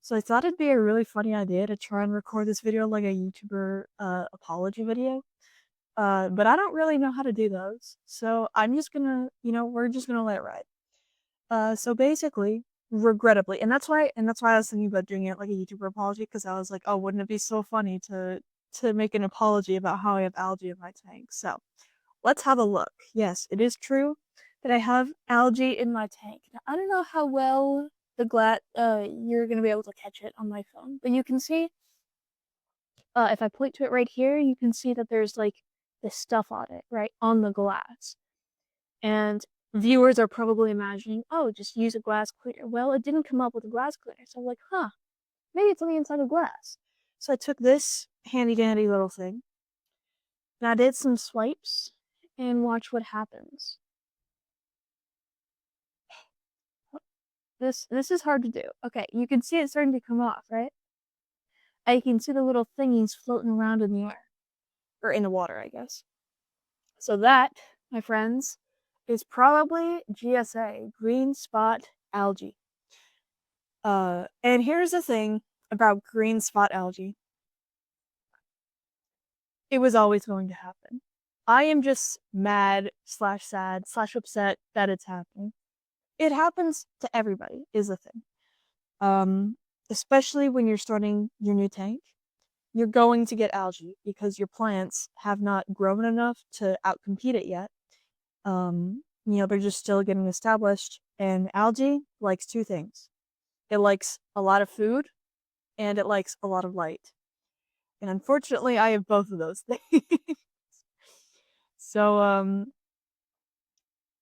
So I thought it'd be a really funny idea to try and record this video like a YouTuber apology video. But I don't really know how to do those. So I'm just gonna, we're just gonna let it ride. So basically, regrettably, and that's why I was thinking about doing it like a YouTuber apology, because I was like, oh, wouldn't it be so funny to make an apology about how I have algae in my tank? So let's have a look. Yes, it is true that I have algae in my tank. Now, I don't know how well you're gonna be able to catch it on my phone, but you can see, if I point to it right here, you can see that there's like this stuff on it, right, on the glass. And viewers are probably imagining, oh, just use a glass cleaner. Well, it didn't come up with a glass cleaner, so I'm like, huh, maybe it's on the inside of glass. So I took this handy dandy little thing and I did some swipes and watch what happens. This is hard to do. Okay, you can see it starting to come off, right? I can see the little thingies floating around in the air. Or in the water, I guess. So that, my friends, is probably GSA, green spot algae. And here's the thing about green spot algae. It was always going to happen. I am just mad slash sad slash upset that it's happening. It happens to everybody, is the thing. Um, Especially when you're starting your new tank, you're going to get algae because your plants have not grown enough to outcompete it yet. They're just still getting established, and algae likes two things. It likes a lot of food and it likes a lot of light. And unfortunately, I have both of those things. So,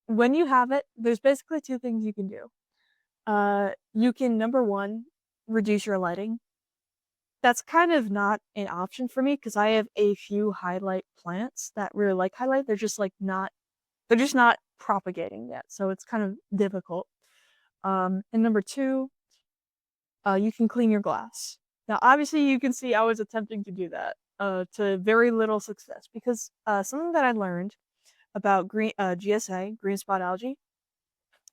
when you have it, there's basically two things you can do. You can, number one, reduce your lighting. That's kind of not an option for me because I have a few highlight plants that really like highlight. They're just not propagating yet, so it's kind of difficult. And number two, you can clean your glass. Now, obviously, you can see I was attempting to do that, to very little success, because something that I learned about GSA, green spot algae,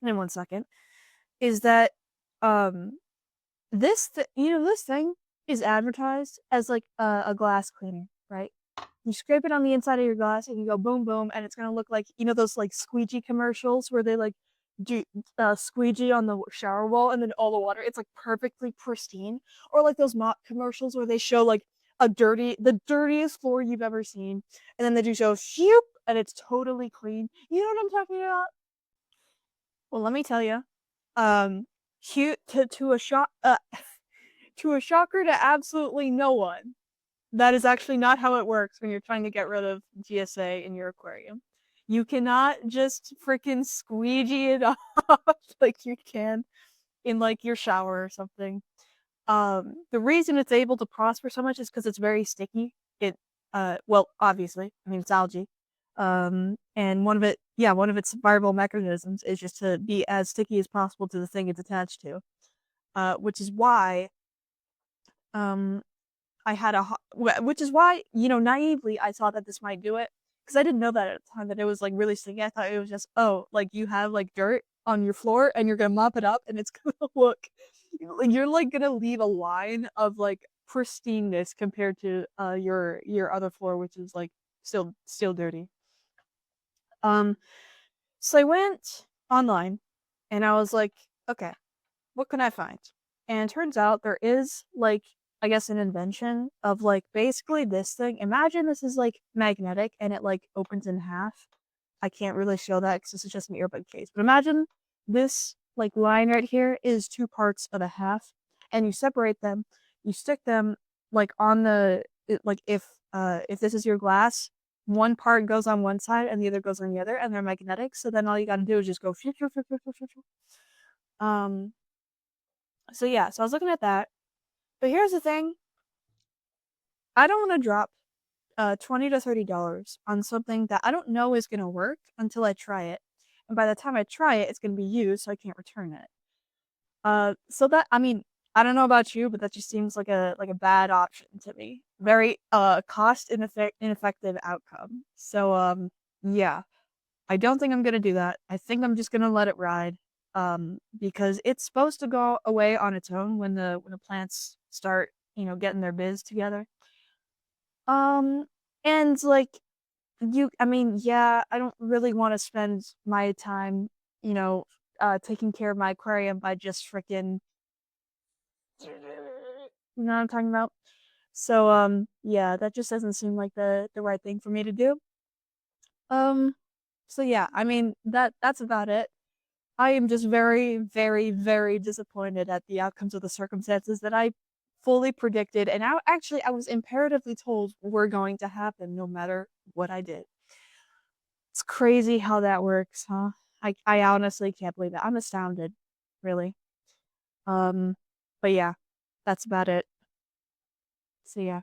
in one second, is that um, this thing is advertised as like a glass cleaner, right? You scrape it on the inside of your glass and you go boom boom, and it's gonna look like, those like squeegee commercials where they like do squeegee on the shower wall and then all the water, it's like perfectly pristine. Or like those mop commercials where they show like the dirtiest floor you've ever seen, and then they do show shoop and it's totally clean. You know what I'm talking about? Well, let me tell you, cute to a shock to a shocker to absolutely no one. That is actually not how it works when you're trying to get rid of GSA in your aquarium. You cannot just freaking squeegee it off like you can in like your shower or something. The reason it's able to prosper so much is because it's very sticky. Well, obviously, I mean, it's algae. And one of its survival mechanisms is just to be as sticky as possible to the thing it's attached to. Which is why, um, which is why, naively I thought that this might do it, because I didn't know that at the time that it was like really sticky. I thought it was just, oh, like you have like dirt on your floor and you're gonna mop it up and it's gonna look you're like gonna leave a line of like pristineness compared to your other floor, which is like still dirty. Um, so I went online and I was like, okay, what can I find? And it turns out there is like, I guess, an invention of like basically this thing. Imagine this is like magnetic and it like opens in half. I can't really show that because this is just an earbud case. But imagine this like line right here is two parts of a half, and you separate them. You stick them like on like if this is your glass, one part goes on one side and the other goes on the other, and they're magnetic. So then all you got to do is just go. Um. So yeah. So I was looking at that, but here's the thing: I don't want to drop $20 to $30 on something that I don't know is gonna work until I try it. And by the time I try it, it's gonna be used, so I can't return it. So that, I mean, I don't know about you, but that just seems like a bad option to me. Very cost ineffective outcome. So yeah. I don't think I'm gonna do that. I think I'm just gonna let it ride. because it's supposed to go away on its own when the plants start, getting their biz together. Um, and like I mean, yeah, I don't really want to spend my time, you know, taking care of my aquarium by just freaking, you know what I'm talking about? So, yeah, that just doesn't seem like the right thing for me to do. Um, so yeah, I mean that's about it. I am just very, very, very disappointed at the outcomes of the circumstances that I fully predicted, and I was imperatively told were going to happen no matter what I did. It's crazy how that works, huh? I honestly can't believe it. I'm astounded, really. Um, but yeah, that's about it. So yeah.